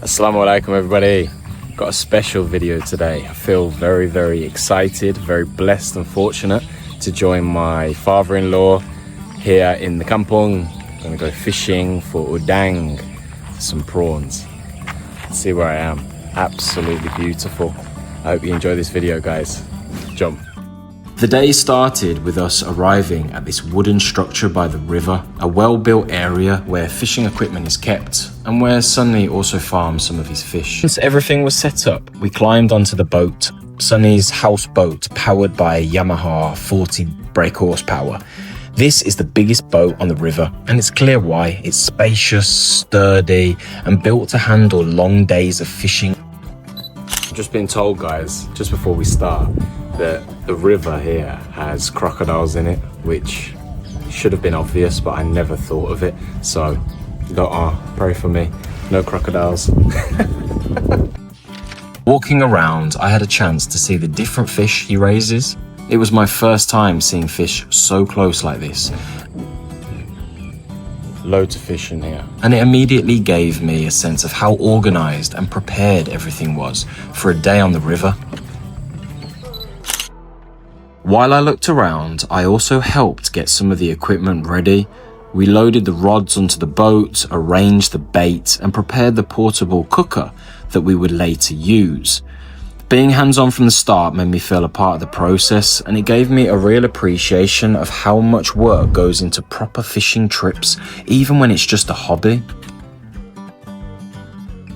Assalamu alaikum everybody. Got a special video today. I feel very excited, very blessed and fortunate to join my father-in-law here in the kampung. I'm gonna go fishing for udang, some prawns. Let's see where I am. Absolutely beautiful. I hope you enjoy this video, guys. Jump. The day started with us arriving at this wooden structure by the river, a well-built area where fishing equipment is kept and where Sani also farms some of his fish. Once everything was set up, we climbed onto the boat, Sani's houseboat powered by a Yamaha 40 brake horsepower. This is the biggest boat on the river, and it's clear why. It's spacious, sturdy, and built to handle long days of fishing. I've just been told, guys, just before we start, that the river here has crocodiles in it, which should have been obvious, but I never thought of it. So, pray for me. No crocodiles. Walking around, I had a chance to see the different fish he raises. It was my first time seeing fish so close like this. Loads of fish in here. And it immediately gave me a sense of how organized and prepared everything was for a day on the river. While I looked around, I also helped get some of the equipment ready. We loaded the rods onto the boat, arranged the bait, and prepared the portable cooker that we would later use. Being hands-on from the start made me feel a part of the process, and it gave me a real appreciation of how much work goes into proper fishing trips, even when it's just a hobby.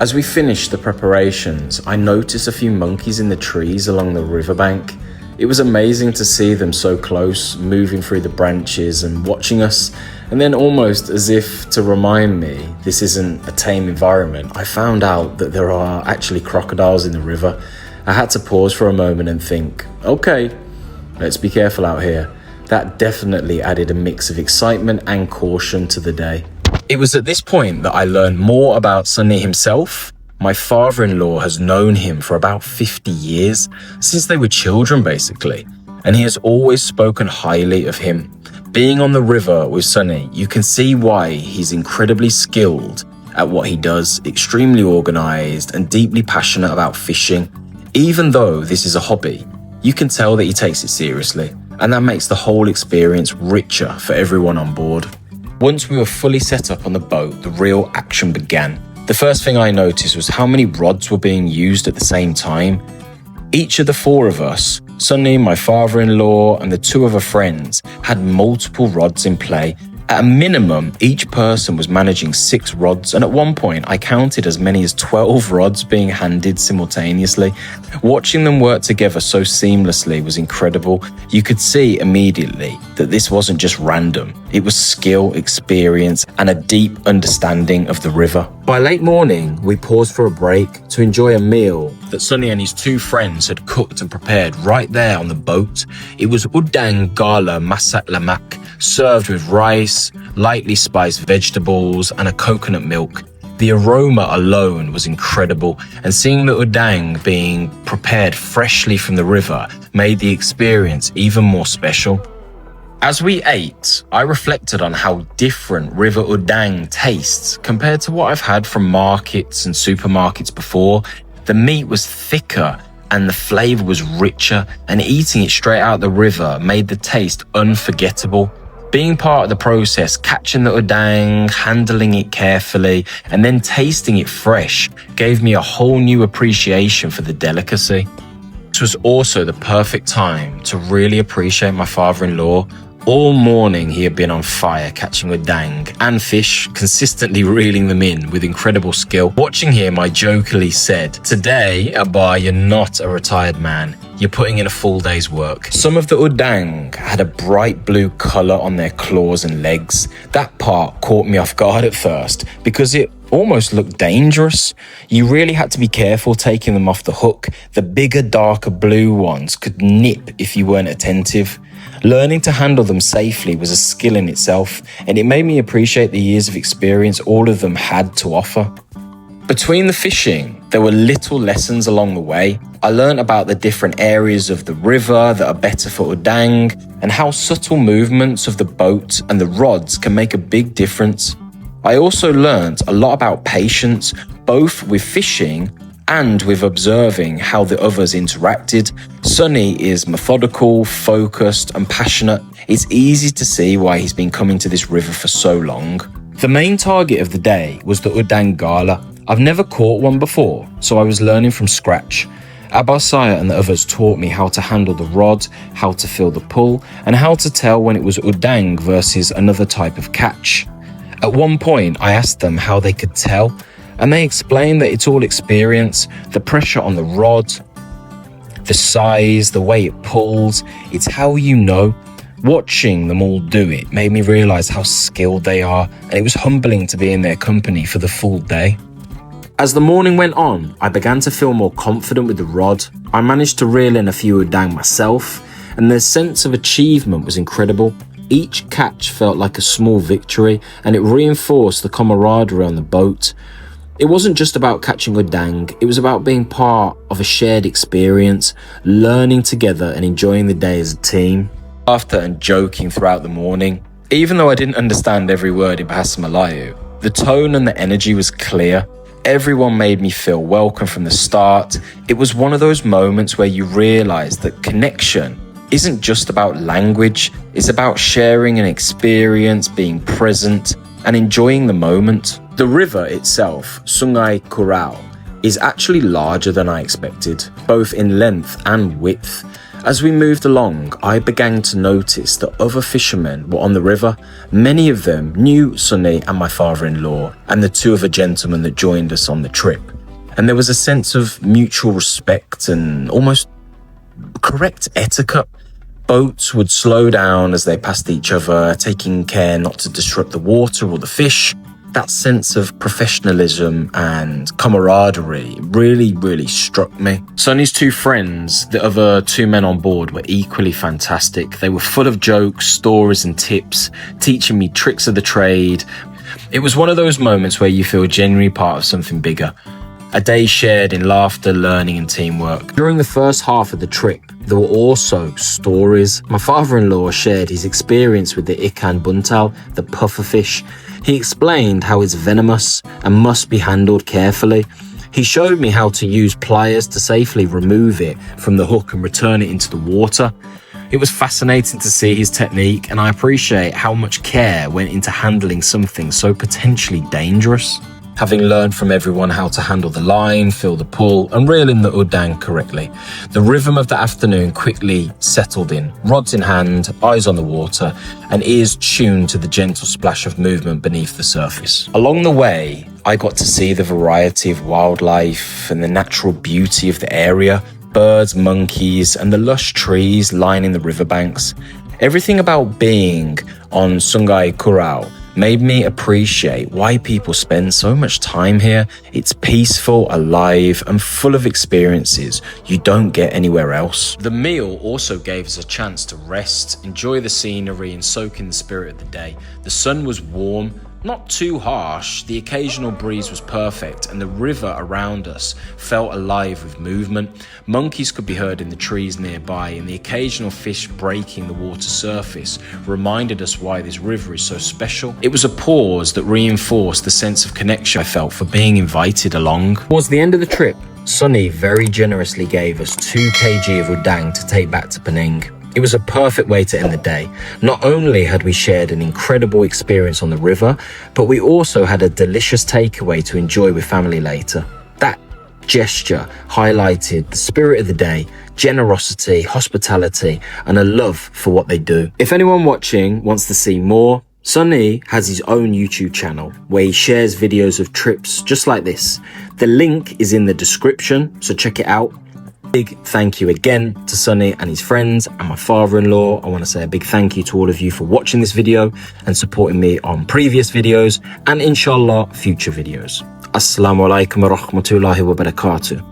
As we finished the preparations, I noticed a few monkeys in the trees along the riverbank. It was amazing to see them so close, moving through the branches and watching us. And then, almost as if to remind me this isn't a tame environment, I found out that there are actually crocodiles in the river. I had to pause for a moment and think, okay, let's be careful out here. That definitely added a mix of excitement and caution to the day. It was at this point that I learned more about Sani himself. My father-in-law has known him for about 50 years, since they were children basically, and he has always spoken highly of him. Being on the river with Sani, you can see why he's incredibly skilled at what he does, extremely organized and deeply passionate about fishing. Even though this is a hobby, you can tell that he takes it seriously, and that makes the whole experience richer for everyone on board. Once we were fully set up on the boat, the real action began. The first thing I noticed was how many rods were being used at the same time. Each of the four of us, Sani, my father-in-law, and the two other friends, had multiple rods in play. At a minimum, each person was managing 6 rods, and at one point I counted as many as 12 rods being handed simultaneously. Watching them work together so seamlessly was incredible. You could see immediately that this wasn't just random. It was skill, experience, and a deep understanding of the river. By late morning, we paused for a break to enjoy a meal that Sani and his 2 friends had cooked and prepared right there on the boat. It was Udang Galah masak lemak, served with rice, lightly spiced vegetables, and a coconut milk. The aroma alone was incredible, and seeing the udang being prepared freshly from the river made the experience even more special. As we ate, I reflected on how different river udang tastes compared to what I've had from markets and supermarkets before. The meat was thicker and the flavor was richer, and eating it straight out the river made the taste unforgettable. Being part of the process, catching the udang, handling it carefully, and then tasting it fresh gave me a whole new appreciation for the delicacy. This was also the perfect time to really appreciate my father-in-law. All morning he had been on fire catching udang and fish, consistently reeling them in with incredible skill. Watching him, I jokingly said, "Today, Abba, you're not a retired man. You're putting in a full day's work." Some of the udang had a bright blue colour on their claws and legs. That part caught me off guard at first because it almost looked dangerous. You really had to be careful taking them off the hook. The bigger, darker blue ones could nip if you weren't attentive. Learning to handle them safely was a skill in itself, and it made me appreciate the years of experience all of them had to offer. Between the fishing, there were little lessons along the way. I learned about the different areas of the river that are better for udang, and how subtle movements of the boat and the rods can make a big difference. I also learnt a lot about patience, both with fishing and with observing how the others interacted. Sani is methodical, focused, and passionate. It's easy to see why he's been coming to this river for so long. The main target of the day was the Udang Galah. I've never caught one before, so I was learning from scratch. Abasaya and the others taught me how to handle the rod, how to feel the pull, and how to tell when it was Udang versus another type of catch. At one point, I asked them how they could tell, and they explained that it's all experience, the pressure on the rod, the size, the way it pulls. It's how you know. Watching them all do it made me realise how skilled they are, and it was humbling to be in their company for the full day. As the morning went on, I began to feel more confident with the rod. I managed to reel in a few udang myself, and the sense of achievement was incredible. Each catch felt like a small victory, and it reinforced the camaraderie on the boat. It wasn't just about catching udang, it was about being part of a shared experience, learning together and enjoying the day as a team. Laughter and joking throughout the morning. Even though I didn't understand every word in Bahasa Melayu, the tone and the energy was clear. Everyone made me feel welcome from the start. It was one of those moments where you realise that connection isn't just about language, it's about sharing an experience, being present, and enjoying the moment. The river itself, Sungai Kurau, is actually larger than I expected, both in length and width. As we moved along, I began to notice that other fishermen were on the river. Many of them knew Sani and my father-in-law and the two other gentlemen that joined us on the trip. And there was a sense of mutual respect and almost correct etiquette. Boats would slow down as they passed each other, taking care not to disrupt the water or the fish. That sense of professionalism and camaraderie really struck me. Sonny's two friends, the other two men on board, were equally fantastic. They were full of jokes, stories and tips, teaching me tricks of the trade. It was one of those moments where you feel genuinely part of something bigger. A day shared in laughter, learning and teamwork. During the first half of the trip, there were also stories. My father-in-law shared his experience with the ikan buntal, the pufferfish. He explained how it's venomous and must be handled carefully. He showed me how to use pliers to safely remove it from the hook and return it into the water. It was fascinating to see his technique, and I appreciate how much care went into handling something so potentially dangerous. Having learned from everyone how to handle the line, feel the pull, and reel in the udang correctly, the rhythm of the afternoon quickly settled in, rods in hand, eyes on the water, and ears tuned to the gentle splash of movement beneath the surface. Along the way, I got to see the variety of wildlife and the natural beauty of the area, birds, monkeys, and the lush trees lining the riverbanks. Everything about being on Sungai Kurau made me appreciate why people spend so much time here. It's peaceful, alive, and full of experiences you don't get anywhere else. The meal also gave us a chance to rest, enjoy the scenery, and soak in the spirit of the day. The sun was warm, not too harsh, the occasional breeze was perfect, and the river around us felt alive with movement. Monkeys could be heard in the trees nearby, and the occasional fish breaking the water surface reminded us why this river is so special. It was a pause that reinforced the sense of connection I felt for being invited along. Towards the end of the trip, Sani very generously gave us 2 kg of udang to take back to Penang. It was a perfect way to end the day. Not only had we shared an incredible experience on the river, but we also had a delicious takeaway to enjoy with family later. That gesture highlighted the spirit of the day, generosity, hospitality, and a love for what they do. If anyone watching wants to see more, Sani has his own YouTube channel where he shares videos of trips just like this. The link is in the description, so check it out. Big thank you again to Sani and his friends and my father-in-law. I want to say a big thank you to all of you for watching this video and supporting me on previous videos and inshallah future videos. Assalamu alaikum wa rahmatullahi wa barakatuh.